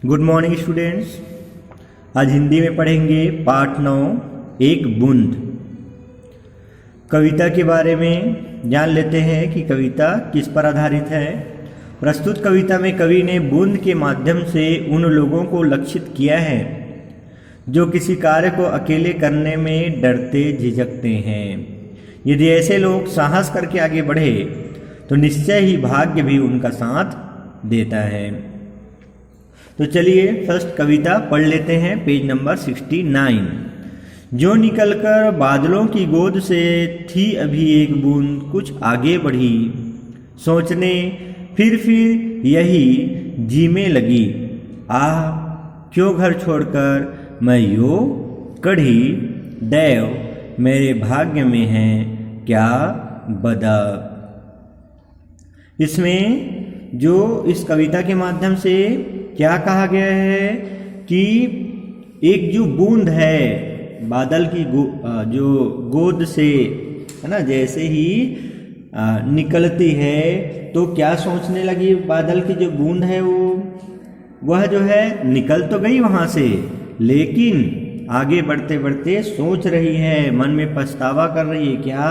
Good morning students. आज हिंदी में पढ़ेंगे पाठ 9 एक बूंद। कविता के बारे में जान लेते हैं कि कविता किस पर आधारित है। प्रस्तुत कविता में कवि ने बूंद के माध्यम से उन लोगों को लक्षित किया है जो किसी कार्य को अकेले करने में डरते झिझकते हैं। यदि ऐसे लोग साहस करके आगे बढ़े तो निश्चय ही भाग्य भी उनका साथ देता है। तो चलिए फर्स्ट कविता पढ़ लेते हैं, पेज नंबर 69। जो निकलकर बादलों की गोद से थी अभी एक बूंद कुछ आगे बढ़ी, सोचने फिर यही जी में लगी, आह क्यों घर छोड़कर मैं यूं कढ़ी, दैव मेरे भाग्य में है क्या बदा। इसमें जो इस कविता के माध्यम से क्या कहा गया है कि एक जो बूंद है बादल की जो गोद से है ना, जैसे ही निकलती है तो क्या सोचने लगी, बादल की जो बूंद है वह जो है निकल तो गई वहाँ से, लेकिन आगे बढ़ते बढ़ते सोच रही है, मन में पछतावा कर रही है। क्या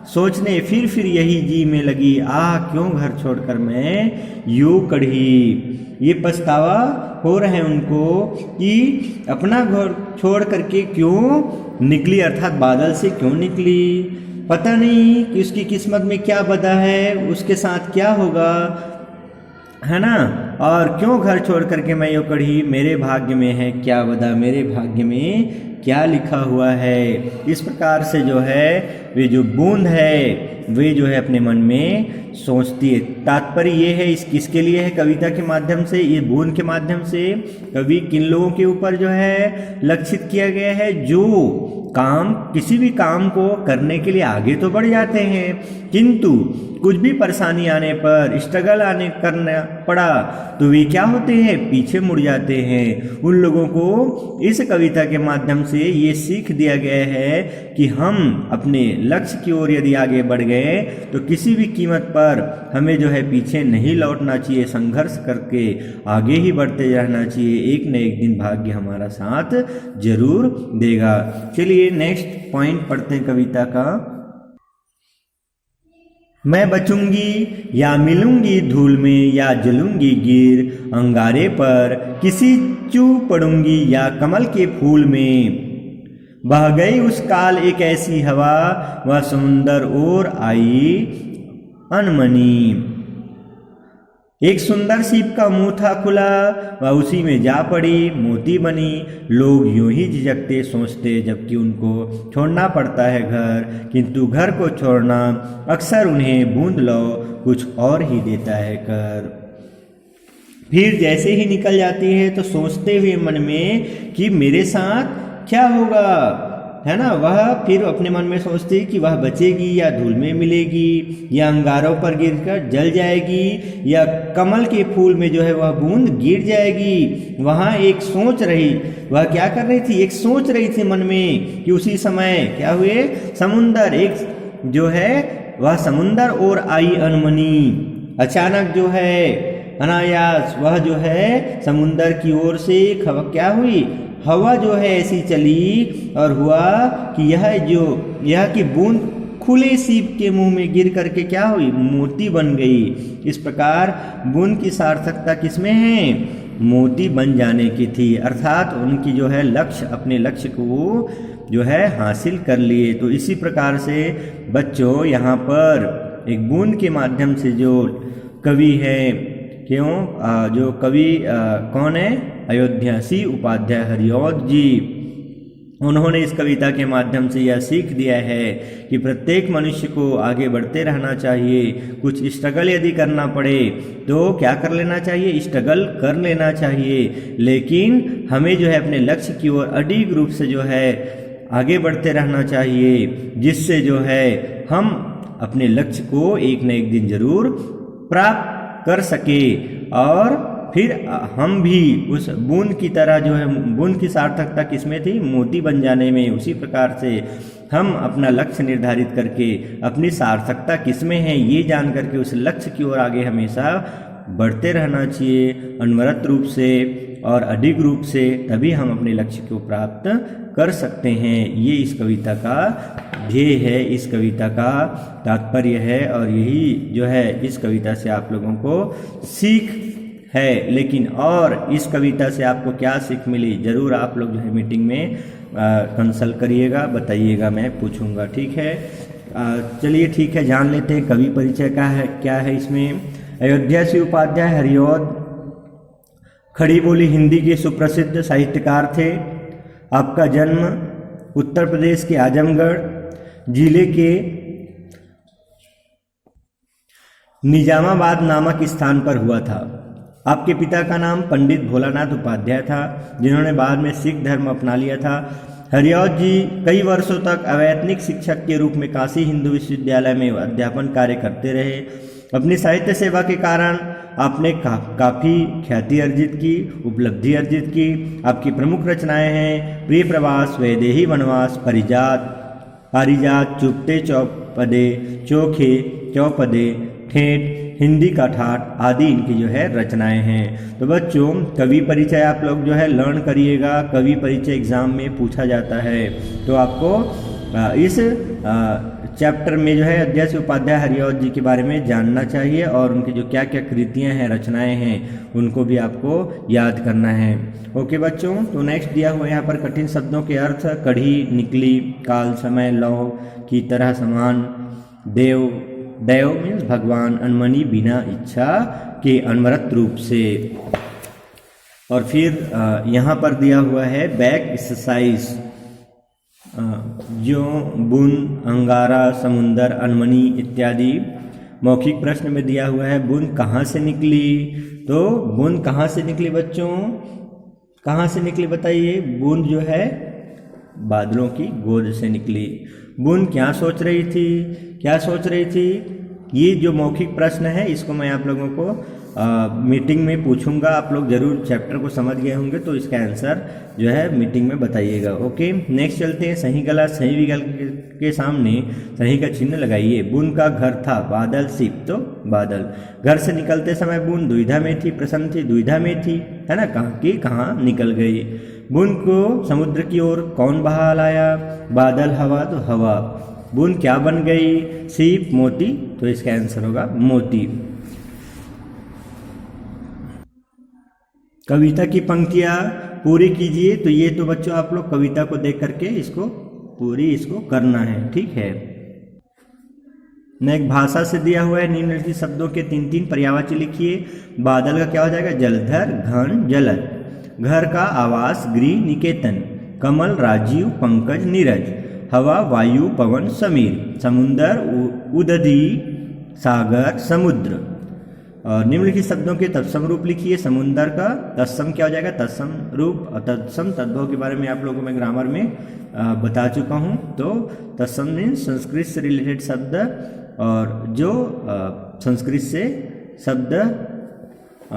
सोचने फिर यही जी में लगी, आह क्यों घर छोड़कर मैं यूं कढ़ी। ये पछतावा हो रहे हैं उनको कि अपना घर छोड़ करके क्यों निकली, अर्थात बादल से क्यों निकली। पता नहीं कि उसकी किस्मत में क्या बदा है, उसके साथ क्या होगा, है ना। और क्यों घर छोड़ करके मैं यूं कढ़ी, मेरे भाग्य में है क्या बदा, मेरे भाग्य में क्या लिखा हुआ है। इस प्रकार से जो है वे जो बूंद है वे जो है अपने मन में सोचती है। तात्पर्य ये है इस किसके लिए है, कविता के माध्यम से, ये बूंद के माध्यम से कवि किन लोगों के ऊपर जो है लक्षित किया गया है, जो काम किसी भी काम को करने के लिए आगे तो बढ़ जाते हैं किंतु कुछ भी परेशानी आने पर, स्ट्रगल आने करना पड़ा तो वे क्या होते हैं, पीछे मुड़ जाते हैं। उन लोगों को इस कविता के माध्यम से ये सीख दिया गया है कि हम अपने लक्ष्य की ओर यदि आगे बढ़ गए तो किसी भी कीमत पर हमें जो है पीछे नहीं लौटना चाहिए, संघर्ष करके आगे ही बढ़ते रहना चाहिए। एक न एक दिन भाग्य हमारा साथ जरूर देगा। चलिए नेक्स्ट पॉइंट पढ़ते हैं कविता का। मैं बचूंगी या मिलूंगी धूल में या जलूंगी गिर अंगारे पर, किसी चू पड़ूंगी या कमल के फूल में। बह गई उस काल एक ऐसी हवा, वह समुंदर ओर आई अनमनी। एक सुंदर सीप का मुंह था खुला, वह उसी में जा पड़ी मोती बनी। लोग यूं ही झिझकते सोचते जबकि उनको छोड़ना पड़ता है घर, किंतु घर को छोड़ना अक्सर उन्हें बूंद लो कुछ और ही देता है कर। फिर जैसे ही निकल जाती है तो सोचते हुए मन में कि मेरे साथ क्या होगा, है ना। वह फिर अपने मन में सोचती कि वह बचेगी या धूल में मिलेगी या अंगारों पर गिरकर जल जाएगी या कमल के फूल में जो है वह बूंद गिर जाएगी। वहाँ एक सोच रही, वह क्या कर रही थी, एक सोच रही थी मन में कि उसी समय क्या हुए, समुंदर एक जो है वह समुंदर और आई अनमनी। अचानक जो है अनायास वह जो है समुंदर की ओर से क्या हुई, हवा जो है ऐसी चली और हुआ कि यह की बूंद खुले सीप के मुंह में गिर करके क्या हुई, मोती बन गई। इस प्रकार बूंद की सार्थकता किसमें है, मोती बन जाने की थी, अर्थात उनकी जो है लक्ष्य, अपने लक्ष्य को जो है हासिल कर लिए। तो इसी प्रकार से बच्चों यहाँ पर एक बूंद के माध्यम से जो कवि है, क्यों जो कवि कौन है, अयोध्या सी उपाध्याय हरिऔध जी, उन्होंने इस कविता के माध्यम से यह सीख दिया है कि प्रत्येक मनुष्य को आगे बढ़ते रहना चाहिए। कुछ स्ट्रगल यदि करना पड़े तो क्या कर लेना चाहिए, स्ट्रगल कर लेना चाहिए, लेकिन हमें जो है अपने लक्ष्य की ओर अडिग रूप से जो है आगे बढ़ते रहना चाहिए, जिससे जो है हम अपने लक्ष्य को एक न एक दिन जरूर प्राप्त कर सके और फिर हम भी उस बूंद की तरह जो है, बूंद की सार्थकता किसमें थी, मोती बन जाने में। उसी प्रकार से हम अपना लक्ष्य निर्धारित करके अपनी सार्थकता किसमें है ये जान करके उस लक्ष्य की ओर आगे हमेशा बढ़ते रहना चाहिए, अनवरत रूप से और अधिक रूप से, तभी हम अपने लक्ष्य को प्राप्त कर सकते हैं। ये इस कविता का ध्येय है, इस कविता का तात्पर्य है, और यही जो है इस कविता से आप लोगों को सीख है। लेकिन और इस कविता से आपको क्या सीख मिली, ज़रूर आप लोग जो है मीटिंग में कंसल्ट करिएगा, बताइएगा, मैं पूछूंगा, ठीक है। चलिए ठीक है, जान लेते हैं कवि परिचय का है क्या है इसमें। अयोध्या सिंह उपाध्याय हरिऔध खड़ी बोली हिंदी के सुप्रसिद्ध साहित्यकार थे। आपका जन्म उत्तर प्रदेश के आजमगढ़ जिले के निजामाबाद नामक स्थान पर हुआ था। आपके पिता का नाम पंडित भोलानाथ उपाध्याय था, जिन्होंने बाद में सिख धर्म अपना लिया था। हरिऔध जी कई वर्षों तक अवैतनिक शिक्षक के रूप में काशी हिंदू विश्वविद्यालय में अध्यापन कार्य करते रहे। अपनी साहित्य सेवा के कारण आपने काफ़ी ख्याति अर्जित की, उपलब्धि अर्जित की। आपकी प्रमुख रचनाएं हैं प्रिय प्रवास, वैदेही वनवास, पारिजात, चुपते चौपदे, चोखे चौपदे, ठेठ, हिंदी का ठाठ आदि इनकी जो है रचनाएं हैं। तो बच्चों कवि परिचय आप लोग जो है लर्न करिएगा, कवि परिचय एग्जाम में पूछा जाता है। तो आपको इस चैप्टर में जो है अयोध्या सिंह उपाध्याय हरिऔध जी के बारे में जानना चाहिए, और उनकी जो क्या क्या कृतियां हैं, रचनाएं हैं, उनको भी आपको याद करना है। ओके बच्चों, तो नेक्स्ट दिया हुआ यहाँ पर कठिन शब्दों के अर्थ। कढ़ी, निकली, काल, समय, लौह की तरह समान, देव मीन्स भगवान, अनमनी, बिना इच्छा के, अनवरत रूप से। और फिर यहाँ पर दिया हुआ है बैक एक्सरसाइज, जो, बुन, अंगारा, समुंदर, अनमनी इत्यादि। मौखिक प्रश्न में दिया हुआ है बुन कहाँ से निकली। तो बुन कहाँ से निकली बच्चों, कहाँ से निकली बताइए। बुन जो है बादलों की गोद से निकली। बुन क्या सोच रही थी, क्या सोच रही थी। ये जो मौखिक प्रश्न है इसको मैं आप लोगों को मीटिंग में पूछूंगा। आप लोग जरूर चैप्टर को समझ गए होंगे, तो इसका आंसर जो है मीटिंग में बताइएगा। ओके, नेक्स्ट चलते हैं। सही गलत, सही विकल्प के सामने सही का चिन्ह लगाइए। बुन का घर था, बादल सिप, तो बादल। घर से निकलते समय बुन दुविधा में थी, प्रसन्न थी, दुविधा में थी, है ना, कहाँ की कहाँ निकल गई। बुन को समुद्र की ओर कौन बहा लाया, बादल, हवा, तो हवा। बुन क्या बन गई, सीप, मोती, तो इसका आंसर होगा मोती। कविता की पंक्तियां पूरी कीजिए। तो ये तो बच्चों आप लोग कविता को देख करके इसको करना है, ठीक है। नेक्स्ट भाषा से दिया हुआ है निम्नलिखित शब्दों के 3-3 पर्यायवाची लिखिए। बादल का क्या हो जाएगा, जलधर, घन, जलद। घर का आवास, गृह, निकेतन। कमल, राजीव, पंकज, नीरज। हवा, वायु, पवन, समीर। समुंदर, उदधी, सागर, समुद्र। और निम्नलिखित शब्दों के तत्सम रूप लिखिए। समुंदर का तत्सम क्या हो जाएगा, तत्सम रूप। और तत्सम तद्भव के बारे में आप लोगों को मैं ग्रामर में बता चुका हूँ। तो तत्सम मीन्स संस्कृत से रिलेटेड शब्द, और जो संस्कृत से शब्द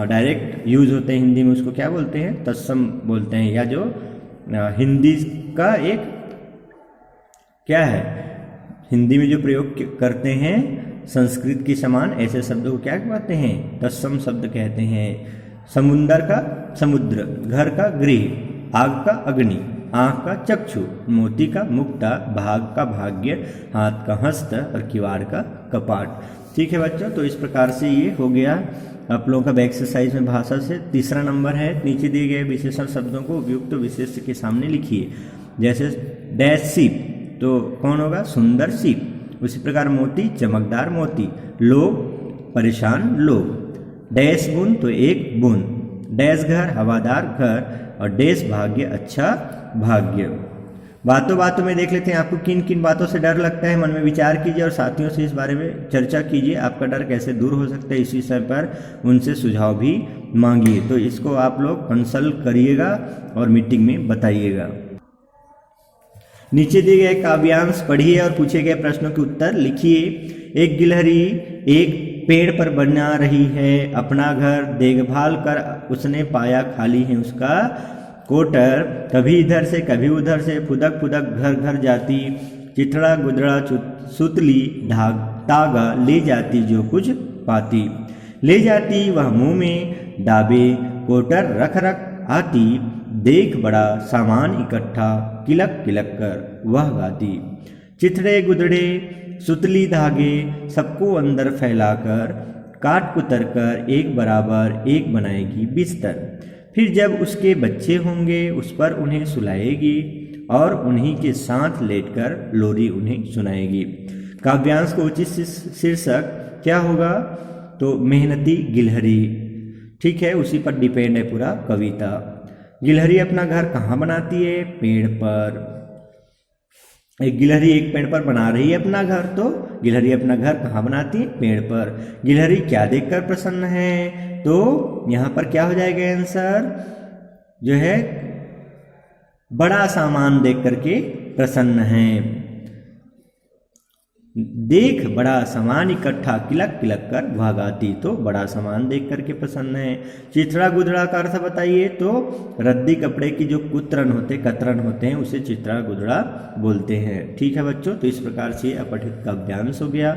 डायरेक्ट यूज होते हैं हिंदी में, उसको क्या बोलते हैं, तत्सम बोलते हैं। या जो हिंदी का एक क्या है, हिंदी में जो प्रयोग करते हैं संस्कृत के समान, ऐसे शब्दों को क्या कहते हैं, तत्सम शब्द कहते हैं। समुंदर का समुद्र, घर का गृह, आग का अग्नि, आँख का चक्षु, मोती का मुक्ता, भाग का भाग्य, हाथ का हस्त, और किवाड़ का कपाट। ठीक है बच्चों, तो इस प्रकार से ये हो गया आप लोगों का बैक एक्सरसाइज में भाषा से। तीसरा नंबर है, नीचे दिए गए विशेषण शब्दों को उपयुक्त तो विशेष्य के सामने लिखिए। जैसे डैश सीप, तो कौन होगा, सुंदर सीप। उसी प्रकार मोती, चमकदार मोती। लोग, परेशान लोग। डैश बुन, तो एक बुन। डैश घर, हवादार घर। और डैश भाग्य, अच्छा भाग्य। बातों बातों में देख लेते हैं आपको किन किन बातों से डर लगता है। मन में विचार कीजिए और साथियों से इस बारे में चर्चा कीजिए। आपका डर कैसे दूर हो सकता है, इसी विषय पर उनसे सुझाव भी मांगिए। तो इसको आप लोग कंसल्ट करिएगा और मीटिंग में बताइएगा। नीचे दिए गए काव्यांश पढ़िए और पूछे गए प्रश्नों के उत्तर लिखिए। एक गिलहरी एक पेड़ पर बना रही है अपना घर, देखभाल कर उसने पाया खाली है उसका कोटर। कभी इधर से कभी उधर से फुदक फुदक घर घर जाती, चिथड़ा गुदड़ा सुतली तागा ले जाती जो कुछ पाती। ले जाती वह मुंह में डाबे, कोटर रख रख आती, देख बड़ा सामान इकट्ठा किलक किलक कर वह गाती। चिथड़े गुदड़े सुतली धागे सबको अंदर फैलाकर काट कुतर कर एक बराबर एक बनाएगी बिस्तर। फिर जब उसके बच्चे होंगे उस पर उन्हें सुलाएगी और उन्हीं के साथ लेटकर लोरी उन्हें सुनाएगी। काव्यांश को उचित शीर्षक क्या होगा? तो मेहनती गिलहरी। ठीक है, उसी पर डिपेंड है पूरा कविता। गिलहरी अपना घर कहाँ बनाती है? पेड़ पर। एक गिलहरी एक पेड़ पर बना रही है अपना घर, तो गिलहरी अपना घर कहाँ बनाती है? पेड़ पर। गिलहरी क्या देखकर प्रसन्न है? तो यहाँ पर क्या हो जाएगा आंसर? जो है बड़ा सामान देख करके प्रसन्न है। देख बड़ा सामान इकट्ठा किलक किलक कर वह गाती, तो बड़ा सामान देख करके प्रसन्न है। चिथड़ा गुदड़ा का अर्थ बताइए। तो रद्दी कपड़े की जो कतरन होते हैं उसे चिथड़ा गुदड़ा बोलते हैं। ठीक है बच्चों, तो इस प्रकार से अपठित काव्यांश हो गया।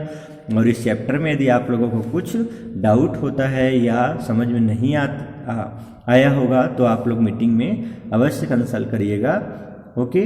और इस चैप्टर में यदि आप लोगों को कुछ डाउट होता है या समझ में नहीं आया होगा तो आप लोग मीटिंग में अवश्य कंसल्ट करिएगा। ओके।